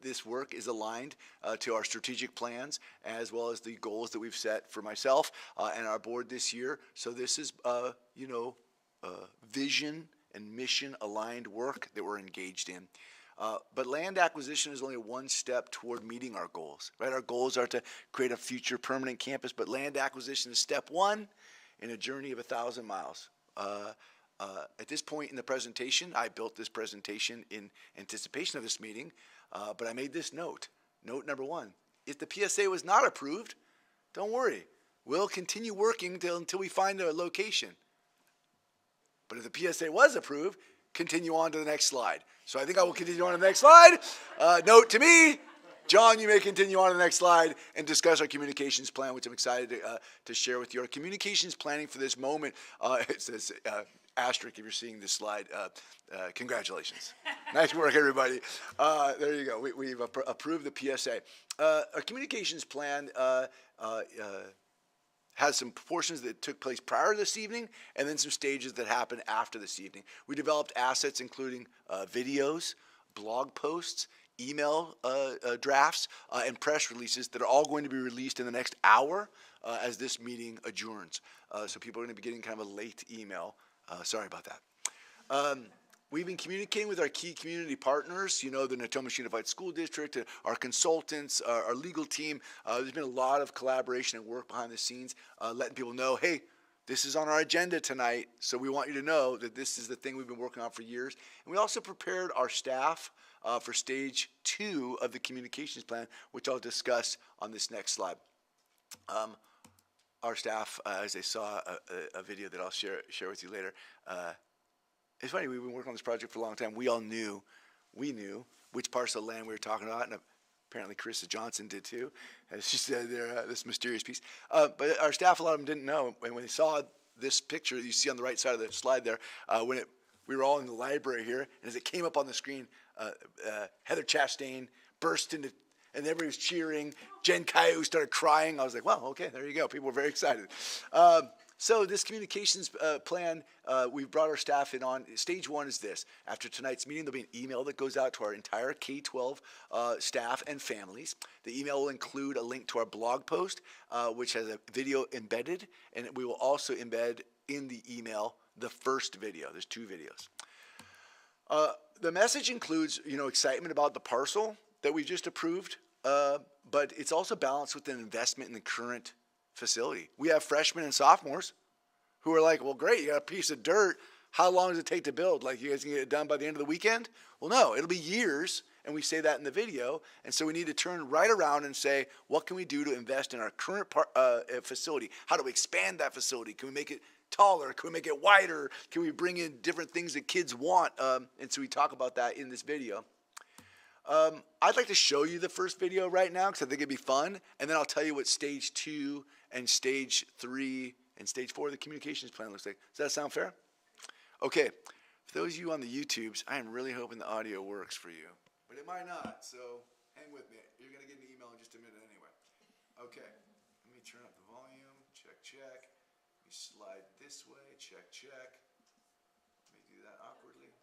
this work is aligned to our strategic plans as well as the goals that we've set for myself and our board this year. So this is, vision and mission aligned work that we're engaged in. But land acquisition is only one step toward meeting our goals, right? Our goals are to create a future permanent campus, but land acquisition is step one in a journey of 1,000 miles. At this point in the presentation, I built this presentation in anticipation of this meeting, but I made this note. Note number one, if the PSA was not approved, don't worry. We'll continue working until we find a location. But if the PSA was approved, continue on to the next slide. So I think I will continue on to the next slide. Note to me, John, you may continue on to the next slide and discuss our communications plan, which I'm excited to share with you. Our communications planning for this moment, it says asterisk if you're seeing this slide, congratulations. Nice work, everybody. There you go. We've approved the PSA. Our communications plan has some portions that took place prior to this evening and then some stages that happened after this evening. We developed assets including videos, blog posts, email drafts, and press releases that are all going to be released in the next hour as this meeting adjourns. So people are going to be getting kind of a late email. Sorry about that. We've been communicating with our key community partners, the Natomas Unified School District, our consultants, our legal team. There's been a lot of collaboration and work behind the scenes, letting people know, hey, this is on our agenda tonight, so we want you to know that this is the thing we've been working on for years. And we also prepared our staff for stage 2 of the communications plan, which I'll discuss on this next slide. Our staff, as they saw a video that I'll share with you later, it's funny, we've been working on this project for a long time. We knew which parcel of land we were talking about, and apparently Carissa Johnson did too, as she said there, this mysterious piece. But our staff, a lot of them didn't know. And when they saw this picture that you see on the right side of the slide there, we were all in the library here, and as it came up on the screen, Heather Chastain burst into, and everybody was cheering. Jen Caillou started crying. I was like, well, okay, there you go. People were very excited. So this communications plan, we've brought our staff in on. Stage 1 is this. After tonight's meeting, there'll be an email that goes out to our entire K-12 staff and families. The email will include a link to our blog post, which has a video embedded, and we will also embed in the email the first video. There's 2 videos. The message includes, excitement about the parcel that we just approved, but it's also balanced with an investment in the current facility. We have freshmen and sophomores who are like, well, great, you got a piece of dirt. How long does it take to build? Like, you guys can get it done by the end of the weekend? Well, no, it'll be years, and we say that in the video. And so we need to turn right around and say, what can we do to invest in our current facility? How do we expand that facility? Can we make it taller? Can we make it wider? Can we bring in different things that kids want? And so we talk about that in this video. I'd like to show you the first video right now because I think it'd be fun, and then I'll tell you what stage 2 and stage 3 and stage 4 of the communications plan looks like. Does that sound fair? Okay, for those of you on the YouTubes, I am really hoping the audio works for you, but it might not, so hang with me. You're going to get an email in just a minute anyway. Okay, let me turn up the volume, check. Let me slide this way, check. Let me do that awkwardly.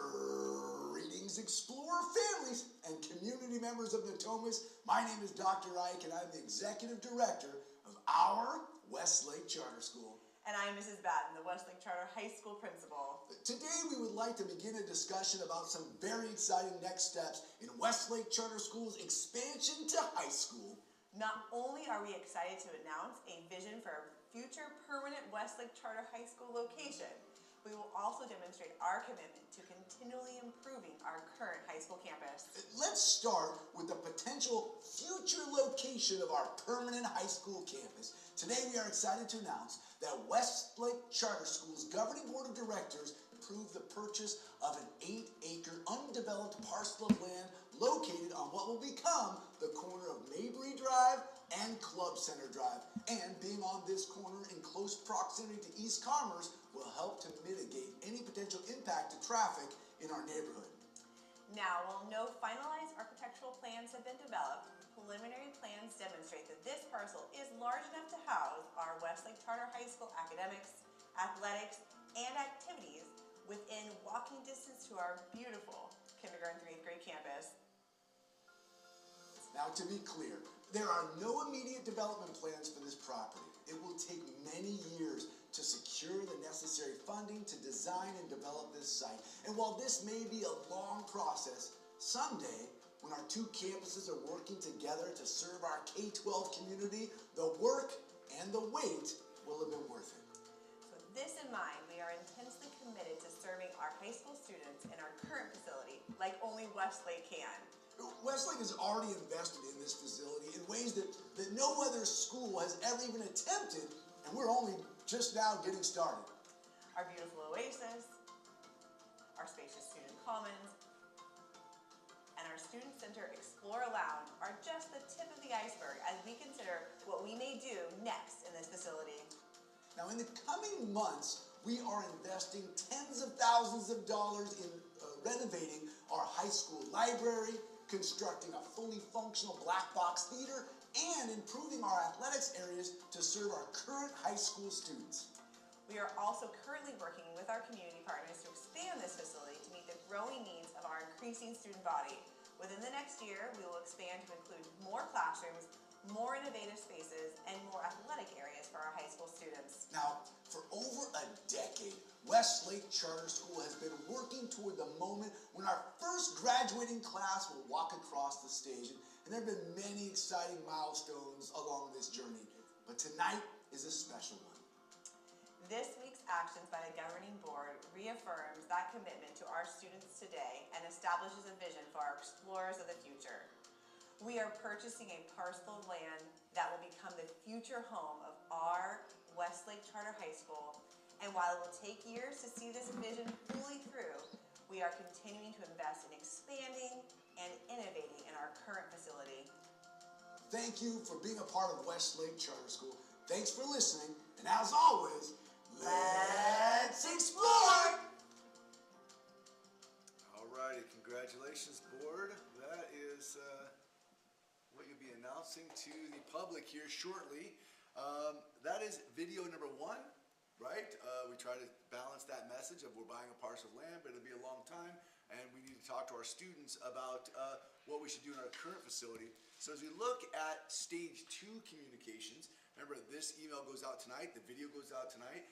Greetings, Explorer families and community members of Natomas. My name is Dr. Ike, and I'm the Executive Director of our Westlake Charter School. And I'm Mrs. Batten, the Westlake Charter High School Principal. Today we would like to begin a discussion about some very exciting next steps in Westlake Charter School's expansion to high school. Not only are we excited to announce a vision for a future permanent Westlake Charter High School location, we will also demonstrate our commitment to continually improving our current high school campus. Let's start with the potential future location of our permanent high school campus. Today we are excited to announce that Westlake Charter School's governing board of directors approved the purchase of an 8-acre undeveloped parcel of land located on what will become the corner of Mabry Drive and Club Center Drive. And being on this corner in close proximity to East Commerce will help to mitigate any potential impact to traffic in our neighborhood. Now, while no finalized architectural plans have been developed, preliminary plans demonstrate that this parcel is large enough to house our Westlake Charter High School academics, athletics, and activities within walking distance to our beautiful kindergarten through 8th grade campus. Now, to be clear, there are no immediate development plans for this property. It will take many years to secure the necessary funding to design and develop this site. And while this may be a long process, someday, when our two campuses are working together to serve our K-12 community, the work and the wait will have been worth it. So with this in mind, we are intensely committed to serving our high school students in our current facility like only Westlake can. Westlake has already invested in this facility in ways that no other school has ever even attempted, and we're only just now getting started. Our beautiful oasis, our spacious student commons, and our student center Explore Lounge are just the tip of the iceberg as we consider what we may do next in this facility. Now, in the coming months, we are investing tens of thousands of dollars in renovating our high school library, constructing a fully functional black box theater, and improving our athletics areas to serve our current high school students. We are also currently working with our community partners to expand this facility to meet the growing needs of our increasing student body. Within the next year, we will expand to include more classrooms, more innovative spaces, and more athletic areas for our high school students. Now, for over a decade, Westlake Charter School has been working toward the moment when our first graduating class will walk across the stage. And there have been many exciting milestones along this journey, but tonight is a special one. This week's actions by the governing board reaffirms that commitment to our students today and establishes a vision for our explorers of the future. We are purchasing a parcel of land that will become the future home of our Westlake Charter High School. And while it will take years to see this vision fully through, we are continuing to invest in expanding and innovating in our current facility. Thank you for being a part of Westlake Charter School. Thanks for listening, and as always, let's explore! All righty, congratulations, board. That is what you'll be announcing to the public here shortly. That is video number 1. Right? We try to balance that message of we're buying a parcel of land, but it'll be a long time, and we need to talk to our students about what we should do in our current facility. So as we look at stage 2 communications, remember this email goes out tonight, the video goes out tonight.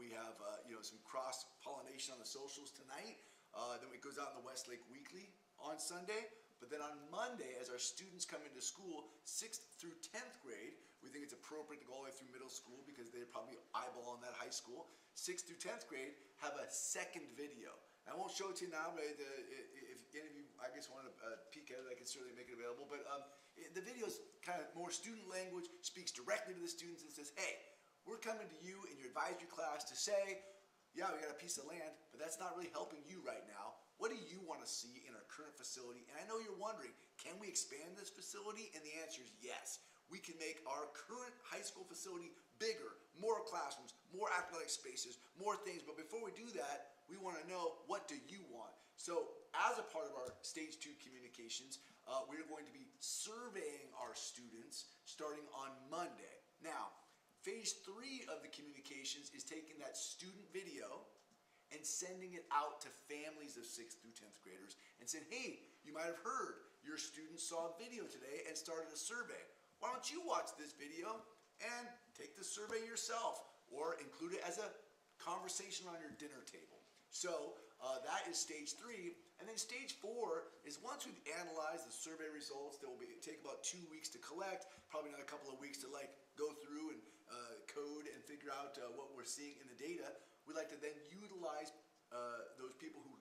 We have some cross-pollination on the socials tonight. Then it goes out in the Westlake Weekly on Sunday. But then on Monday, as our students come into school, 6th through 10th grade, we think it's appropriate to go all the way through middle school because they're probably eyeballing that high school. 6th through 10th grade have a second video. I won't show it to you now, but if any of you, I guess, want to peek at it, I can certainly make it available. But the video is kind of more student language, speaks directly to the students and says, hey, we're coming to you in your advisory class to say, yeah, we got a piece of land, but that's not really helping you right now. What do you want to see in our current facility? And I know you're wondering, can we expand this facility? And the answer is yes. We can make our current high school facility bigger, more classrooms, more athletic spaces, more things. But before we do that, we want to know, what do you want? So as a part of our stage 2 communications, we're going to be surveying our students starting on Monday. Now, phase 3 of the communications is taking that student video and sending it out to families of 6th through 10th graders and saying, hey, you might have heard your students saw a video today and started a survey. Why don't you watch this video and take the survey yourself or include it as a conversation on your dinner table? So that is stage 3. And then stage 4 is once we've analyzed the survey results that will take about 2 weeks to collect, probably another couple of weeks to go through and code and figure out what we're seeing in the data. We'd like to then utilize those people who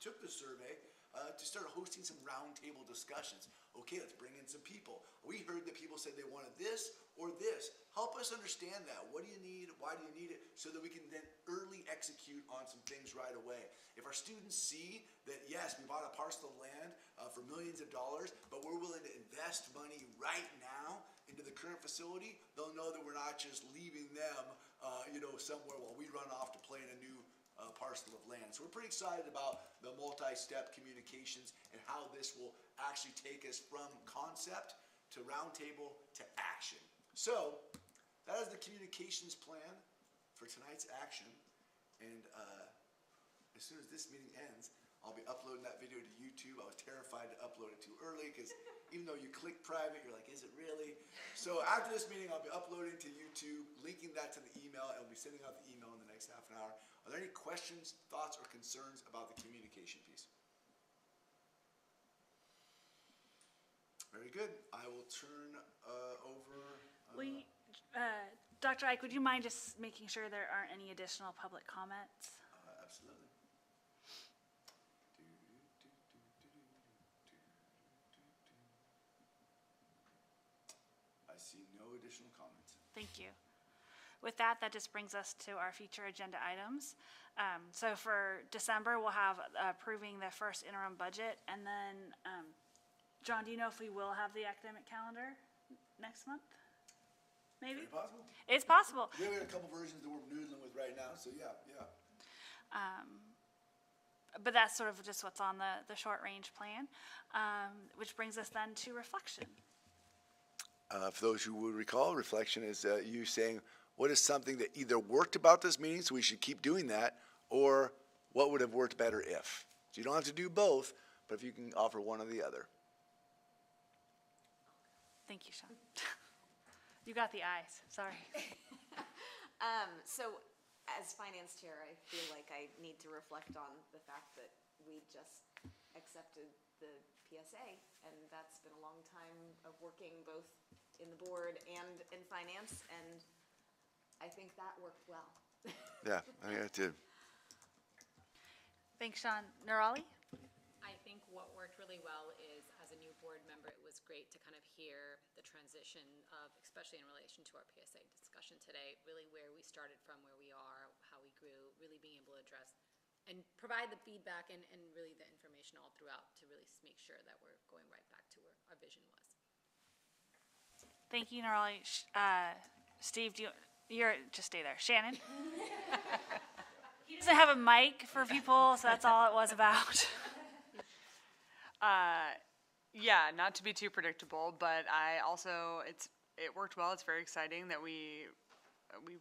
took the survey to start hosting some roundtable discussions. Okay, let's bring in some people. We heard that people said they wanted this or this. Help us understand that. What do you need? Why do you need it? So that we can then early execute on some things right away. If our students see that, yes, we bought a parcel of land for millions of dollars, but we're willing to invest money right now into the current facility, they'll know that we're not just leaving them, somewhere while we run off to play in a new parcel of land. So we're pretty excited about the multi-step communications and how this will actually take us from concept to roundtable to action. So that is the communications plan for tonight's action. And as soon as this meeting ends, I'll be uploading that video to YouTube. I was terrified to upload it too early because even though you click private, you're like, is it really? So after this meeting, I'll be uploading to YouTube, linking that to the email, and I'll be sending out the email in the next half an hour. Are there any questions, thoughts, or concerns about the communication piece? Very good. I will turn over. Dr. Ike, would you mind just making sure there aren't any additional public comments? Absolutely. I see no additional comments. Thank you. With that, that just brings us to our future agenda items. So for December, we'll have approving the first interim budget, and then, John, do you know if we will have the academic calendar next month? Maybe? Is it possible? It's possible. We have a couple versions that we're noodling with right now, so yeah. But that's sort of just what's on the short-range plan, which brings us then to reflection. For those who would recall, reflection is you saying, what is something that either worked about this meeting, so we should keep doing that, or what would have worked better if? So you don't have to do both, but if you can offer one or the other. Thank you, Sean. You got the eyes, sorry. So as finance chair, I feel like I need to reflect on the fact that we just accepted the PSA, and that's been a long time of working both in the board and in finance, and I think that worked well. Yeah, I think that did. Thanks, Sean. Nurali? I think what worked really well is, as a new board member, it was great to kind of hear the transition of, especially in relation to our PSA discussion today, really where we started from, where we are, how we grew, really being able to address and provide the feedback and really the information all throughout to really make sure that we're going right back to where our vision was. Thank you, Nurali. Steve, you're just stay there. Shannon? He doesn't have a mic for people, so that's all it was about. Yeah, not to be too predictable, but it worked well. It's very exciting that we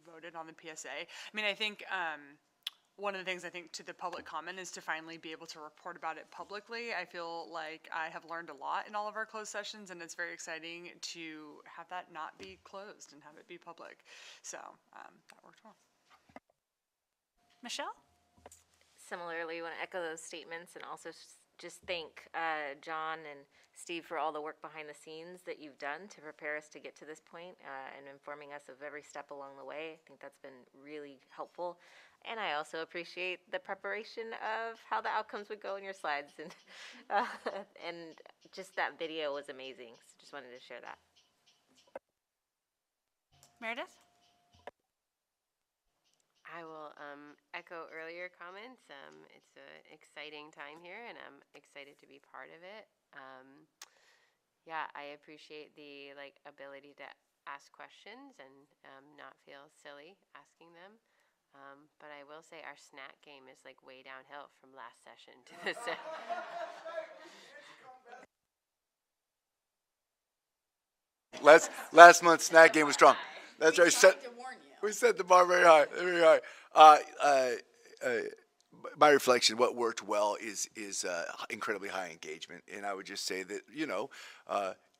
voted on the PSA. I mean, I think one of the things I think to the public comment is to finally be able to report about it publicly. I feel like I have learned a lot in all of our closed sessions, and it's very exciting to have that not be closed and have it be public. So that worked well. Michelle? Similarly, I want to echo those statements and also just thank John and Steve for all the work behind the scenes that you've done to prepare us to get to this point and informing us of every step along the way. I think that's been really helpful. And I also appreciate the preparation of how the outcomes would go in your slides. And just that video was amazing. So just wanted to share that. Meredith? I will echo earlier comments. It's an exciting time here, and I'm excited to be part of it. Yeah, I appreciate the ability to ask questions and not feel silly asking them. But I will say our snack game is way downhill from last session to this session. Last month's snack game was strong. That's right. We set the bar very high, very high. My reflection, what worked well is incredibly high engagement, and I would just say that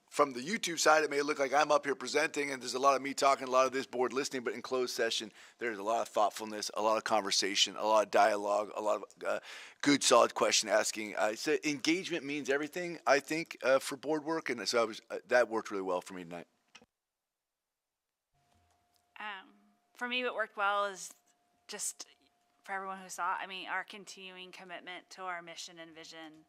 from the YouTube side, it may look like I'm up here presenting, and there's a lot of me talking, a lot of this board listening, but in closed session, there's a lot of thoughtfulness, a lot of conversation, a lot of dialogue, a lot of good, solid question asking. So engagement means everything, I think, for board work, and so that worked really well for me tonight. For me, what worked well is just for everyone who saw, our continuing commitment to our mission and vision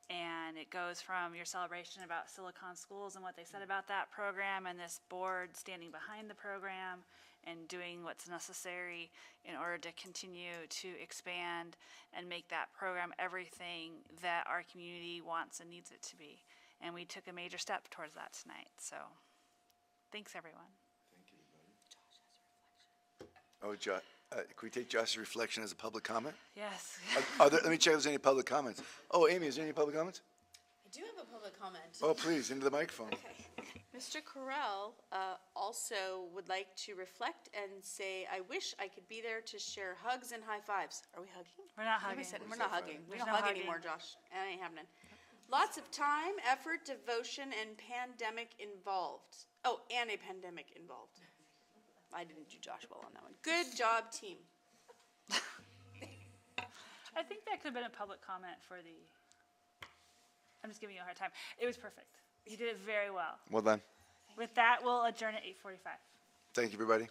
And it goes from your celebration about Silicon Schools and what they said about that program, and this board standing behind the program and doing what's necessary in order to continue to expand and make that program everything that our community wants and needs it to be. And we took a major step towards that tonight. So thanks, everyone. Oh, can we take Josh's reflection as a public comment? Yes. Let me check if there's any public comments. Oh, Amy, is there any public comments? I do have a public comment. Oh, please, into the microphone. Mr. Correll also would like to reflect and say, I wish I could be there to share hugs and high fives. Are we hugging? We're not What am I hugging. saying? We're not hugging. We There's don't no hug hugging. anymore, Josh. That ain't happening. Lots of time, effort, devotion, and pandemic involved. Oh, and a pandemic involved. I didn't do Josh well on that one. Good job, team. I think that could have been a public comment for the, I'm just giving you a hard time. It was perfect. You did it very well. Well done. With that, we'll adjourn at 8:45. Thank you, everybody.